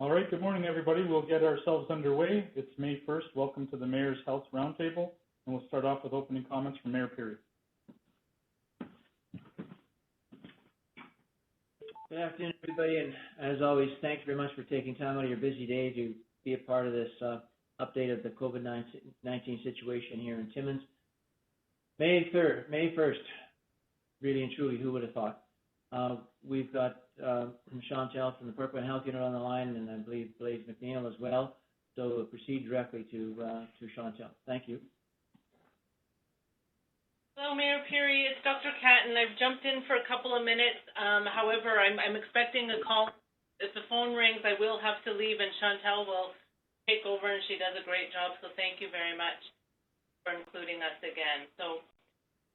All right, good morning, everybody. We'll get ourselves underway. It's May 1st. Welcome to the Mayor's Health Roundtable, and we'll start off with opening comments from Mayor Perry. Good afternoon, everybody, and as always, thanks very much for taking time out of your busy day to be a part of this update of the COVID-19 situation here in Timmins. May 1st, really and truly, who would have thought? We've got Chantel from the Porcupine Health Unit on the line, and I believe Blaise McNeil as well. So we'll proceed directly to Chantel. Thank you. Hello, Mayor Perry. It's Dr. Catton. I've jumped in for a couple of minutes. However, I'm expecting a call. If the phone rings, I will have to leave, and Chantel will take over, and she does a great job. So thank you very much for including us again. So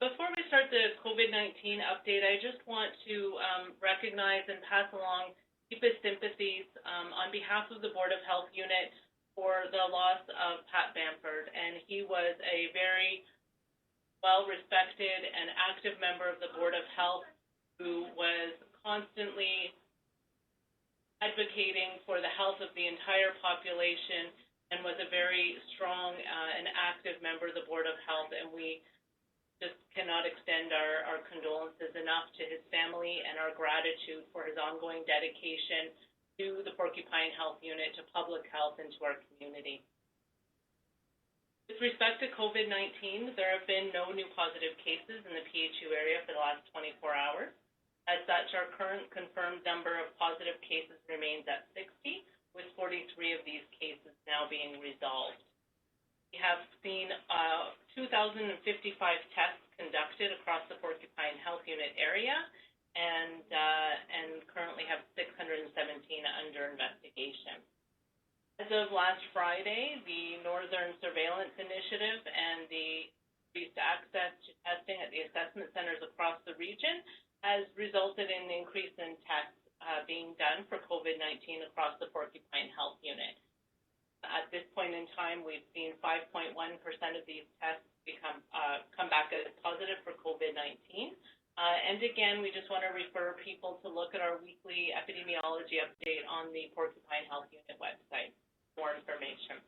before we start the COVID-19 update, I just want to recognize and pass along deepest sympathies on behalf of the Board of Health Unit for the loss of Pat Bamford. And he was a very well-respected and active member of the Board of Health who was constantly advocating for the health of the entire population and was a very strong and active member of the Board of Health. And we just cannot extend our condolences enough to his family and our gratitude for his ongoing dedication to the Porcupine Health Unit, to public health, and to our community. With respect to COVID-19, there have been no new positive cases in the PHU area for the last 24 hours. As such, our current confirmed number of positive cases remains at 60, with 43 of these cases now being resolved. We have seen 2,055 tests conducted across the Porcupine Health Unit area, and currently have 617 under investigation. As of last Friday, the Northern Surveillance Initiative and the increased access to testing at the assessment centers across the region has resulted in an increase in tests being done for COVID-19 across the Porcupine Health Unit. At this point in time, we've seen 5.1% of these tests come back as positive for COVID-19. And again, we just want to refer people to look at our weekly epidemiology update on the Porcupine Health Unit website for more information.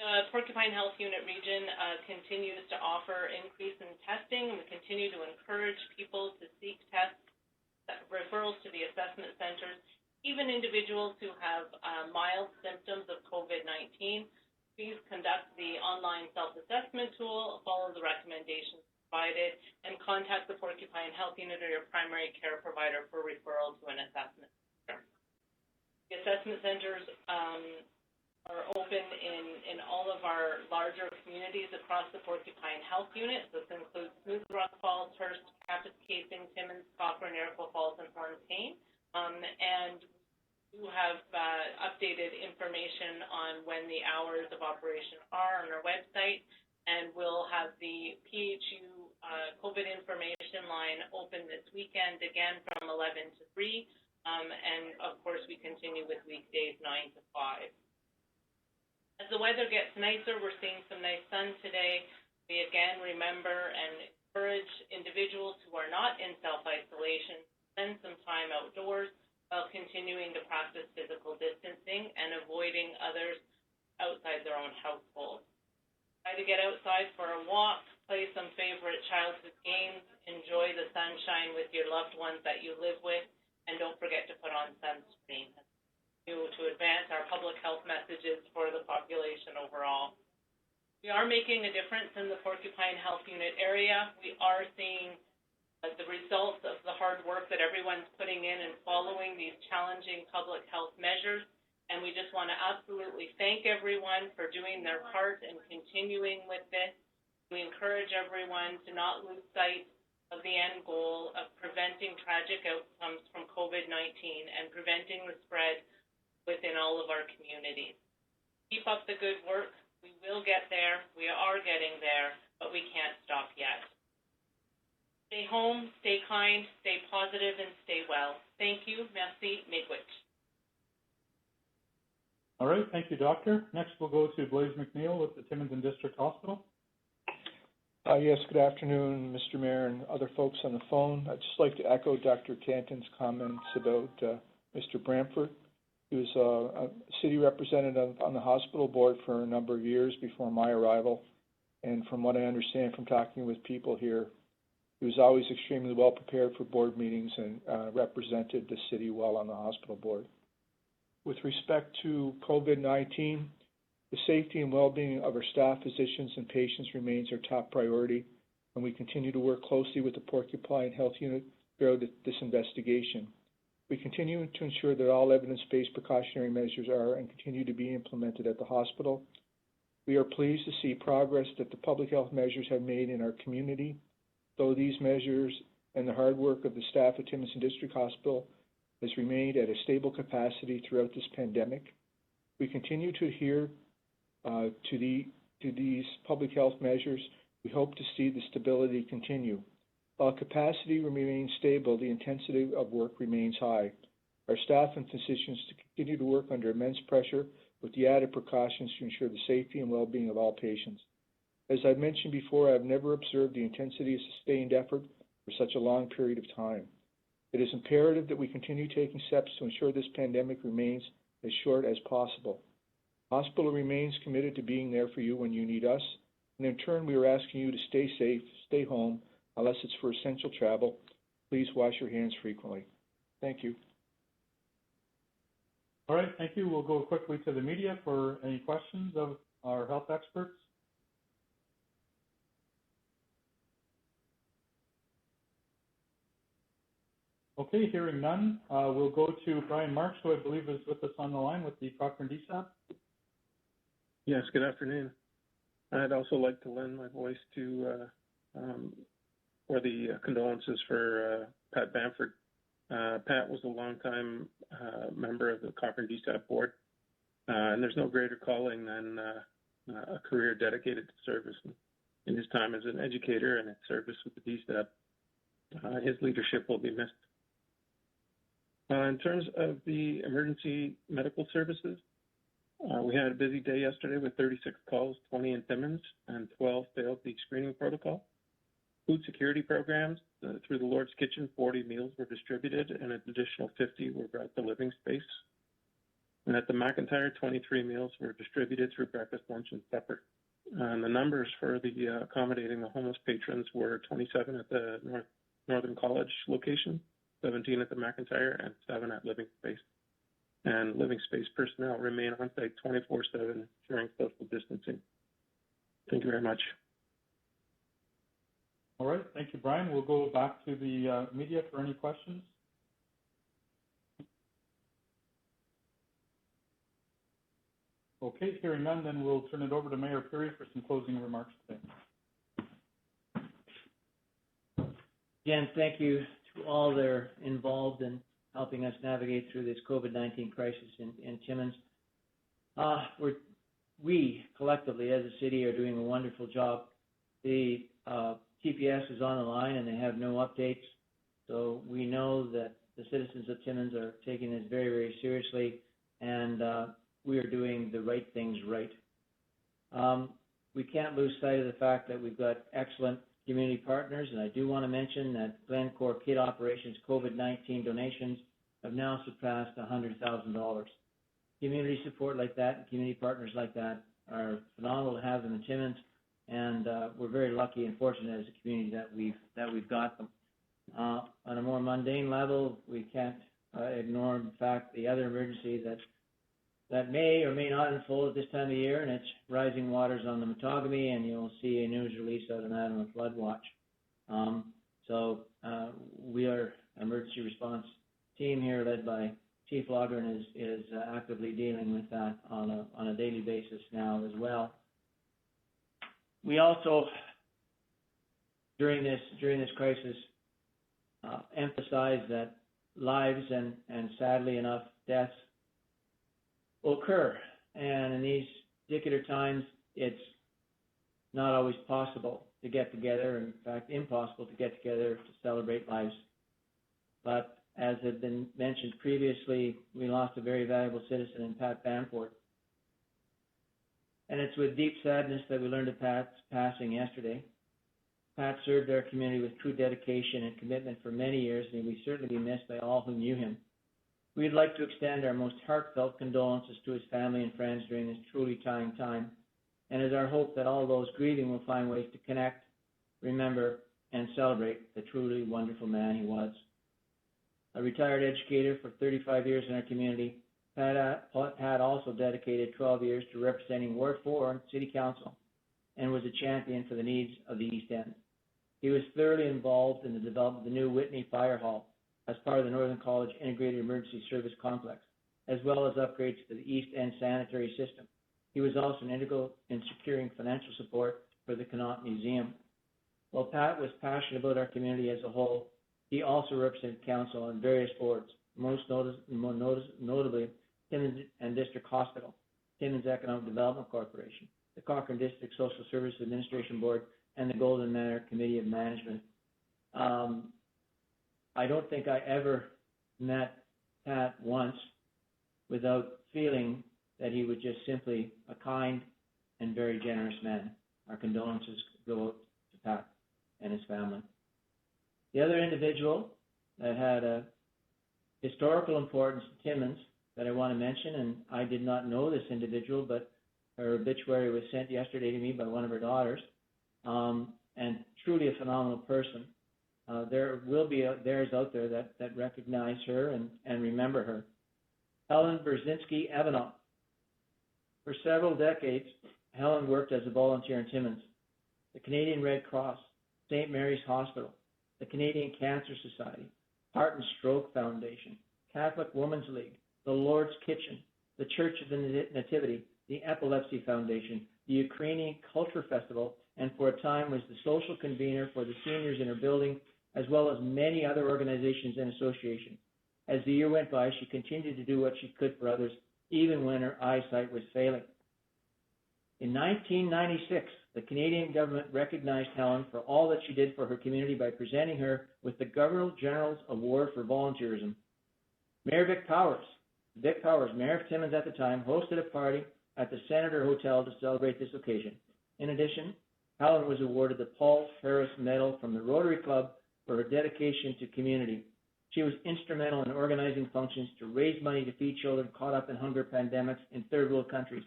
The Porcupine Health Unit region continues to offer increase in testing, and we continue to encourage people to seek tests, referrals to the assessment centers. Even individuals who have mild symptoms of COVID-19, please conduct the online self-assessment tool, follow the recommendations provided, and contact the Porcupine Health Unit or your primary care provider for referral to an assessment center. The assessment centers are open in all of our larger communities across the Porcupine Health Unit. This includes Smooth Rock Falls, Hearst, Kapuskasing, Timmins, Cochrane, Iroquois Falls, and Fontaine. And we have updated information on when the hours of operation are on our website, and we'll have the PHU COVID information line open this weekend again from 11 to 3, and of course we continue with weekdays 9 to 5. As the weather gets nicer, we're seeing some nice sun today. We again remember and encourage individuals who are not in self-isolation to spend some time outdoors while continuing to practice physical distancing and avoiding others outside their own household. Try to get outside for a walk, play some favorite childhood games, enjoy the sunshine with your loved ones that you live with, and don't forget to put on sunscreen to advance our public health messages for the population overall. We are making a difference in the Porcupine Health Unit area. We are seeing the results of the hard work that everyone's putting in and following these challenging public health measures. And we just want to absolutely thank everyone for doing their part and continuing with this. We encourage everyone to not lose sight of the end goal of preventing tragic outcomes from COVID-19 and preventing the spread within all of our communities. Keep up the good work. We will get there. We are getting there, but we can't stop yet. Stay home, stay kind, stay positive, and stay well. Thank you. Merci. Miigwech. All right. Thank you, Doctor. Next, we'll go to Blaise McNeil with the Timmins and District Hospital. Yes, good afternoon, Mr. Mayor and other folks on the phone. I'd just like to echo Dr. Canton's comments about Mr. Bamford. He was a city representative on the hospital board for a number of years before my arrival. And from what I understand from talking with people here, he was always extremely well prepared for board meetings and represented the city well on the hospital board. With respect to COVID-19, the safety and well-being of our staff, physicians, and patients remains our top priority, and we continue to work closely with the Porcupine Health Unit throughout this investigation. We continue to ensure that all evidence-based precautionary measures are and continue to be implemented at the hospital. We are pleased to see progress that the public health measures have made in our community, though these measures and the hard work of the staff at Timmins District Hospital has remained at a stable capacity throughout this pandemic. We continue to adhere to these public health measures. We hope to see the stability continue. While capacity remains stable, the intensity of work remains high. Our staff and physicians continue to work under immense pressure with the added precautions to ensure the safety and well-being of all patients. As I've mentioned before, I have never observed the intensity of sustained effort for such a long period of time. It is imperative that we continue taking steps to ensure this pandemic remains as short as possible. The hospital remains committed to being there for you when you need us, and in turn, we are asking you to stay safe, stay home, unless it's for essential travel. Please wash your hands frequently. Thank you. All right, thank you. We'll go quickly to the media for any questions of our health experts. Okay, hearing none, we'll go to Brian Marks, who I believe is with us on the line with the Cochrane DSAP. Yes, good afternoon. I'd also like to lend my voice to for the condolences for Pat Bamford. Pat was a longtime member of the Cochrane DSAP board, and there's no greater calling than a career dedicated to service. In his time as an educator and at service with the DSAP, his leadership will be missed. In terms of the emergency medical services, we had a busy day yesterday with 36 calls, 20 in Timmins, and 12 failed the screening protocol. Food security programs, through the Lord's Kitchen, 40 meals were distributed, and an additional 50 were brought to living space. And at the McIntyre, 23 meals were distributed through breakfast, lunch, and supper. And the numbers for the accommodating the homeless patrons were 27 at the Northern College location, 17 at the McIntyre, and 7 at Living Space. And Living Space personnel remain on site 24/7, ensuring social distancing. Thank you very much. All right, thank you, Brian. We'll go back to the media for any questions. Okay, hearing none, then we'll turn it over to Mayor Perry for some closing remarks today. Again, thank you to all that are involved in helping us navigate through this COVID-19 crisis in Timmins. We collectively as a city are doing a wonderful job. The TPS is on the line and they have no updates, so we know that the citizens of Timmins are taking this very, very seriously, and we are doing the right things right. We can't lose sight of the fact that we've got excellent community partners, and I do want to mention that Glencore Kit Operations COVID-19 donations have now surpassed $100,000. Community support like that and community partners like that are phenomenal to have them in Timmins, and we're very lucky and fortunate as a community that we've got them. On a more mundane level, we can't ignore the fact the other emergency that may or may not unfold at this time of year, and it's rising waters on the Matagami, and you'll see a news release out of that on the flood watch. We are emergency response team here led by Chief Logren is actively dealing with that on a daily basis now as well. We also, during this crisis, emphasize that lives and sadly enough deaths will occur, and in these particular times, it's not always possible to get together, in fact, impossible to get together to celebrate lives. But as had been mentioned previously, we lost a very valuable citizen in Pat Bamford. And it's with deep sadness that we learned of Pat's passing yesterday. Pat served our community with true dedication and commitment for many years, and he will certainly be missed by all who knew him. We'd like to extend our most heartfelt condolences to his family and friends during this truly trying time, and it is our hope that all those grieving will find ways to connect, remember, and celebrate the truly wonderful man he was. A retired educator for 35 years in our community, Pat also dedicated 12 years to representing Ward 4 on City Council and was a champion for the needs of the East End. He was thoroughly involved in the development of the new Whitney Fire Hall as part of the Northern College Integrated Emergency Service Complex, as well as upgrades to the East End sanitary system. He was also integral in securing financial support for the Connaught Museum. While Pat was passionate about our community as a whole, he also represented council on various boards, most notably Timmins and District Hospital, Timmins Economic Development Corporation, the Cochrane District Social Service Administration Board, and the Golden Manor Committee of Management. I don't think I ever met Pat once without feeling that he was just simply a kind and very generous man. Our condolences go out to Pat and his family. The other individual that had a historical importance to Timmins that I want to mention, and I did not know this individual, but her obituary was sent yesterday to me by one of her daughters, and truly a phenomenal person. There will be theirs out there that recognize her and remember her. Helen Brzezinski Evanoff. For several decades, Helen worked as a volunteer in Timmins, the Canadian Red Cross, St. Mary's Hospital, the Canadian Cancer Society, Heart and Stroke Foundation, Catholic Women's League, the Lord's Kitchen, the Church of the Nativity, the Epilepsy Foundation, the Ukrainian Culture Festival, and for a time was the social convener for the seniors in her building, as well as many other organizations and associations. As the year went by, she continued to do what she could for others, even when her eyesight was failing. In 1996, the Canadian government recognized Helen for all that she did for her community by presenting her with the Governor-General's Award for Volunteerism. Mayor Vic Powers, Mayor of Timmins at the time, hosted a party at the Senator Hotel to celebrate this occasion. In addition, Helen was awarded the Paul Ferris Medal from the Rotary Club for her dedication to community. She was instrumental in organizing functions to raise money to feed children caught up in hunger pandemics in third world countries.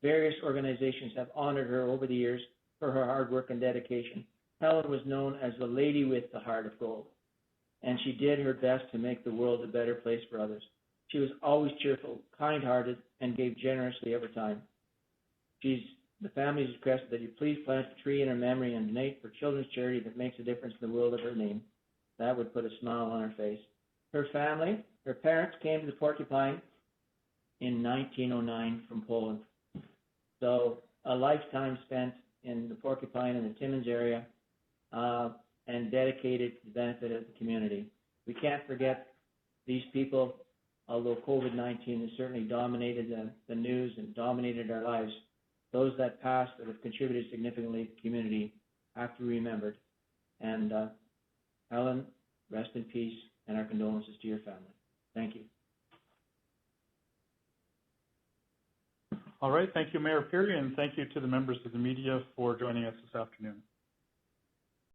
Various organizations have honored her over the years for her hard work and dedication. Helen was known as the lady with the heart of gold, and she did her best to make the world a better place for others. She was always cheerful, kind-hearted, and gave generously every time. The family has requested that you please plant a tree in her memory and donate for children's charity that makes a difference in the world of her name. That would put a smile on her face. Her family, her parents came to the Porcupine in 1909 from Poland. So a lifetime spent in the Porcupine and the Timmins area and dedicated to the benefit of the community. We can't forget these people, although COVID-19 has certainly dominated the news and dominated our lives. Those that passed that have contributed significantly to the community have to be remembered. And Helen, rest in peace, and our condolences to your family. Thank you. All right, thank you, Mayor Peary, and thank you to the members of the media for joining us this afternoon.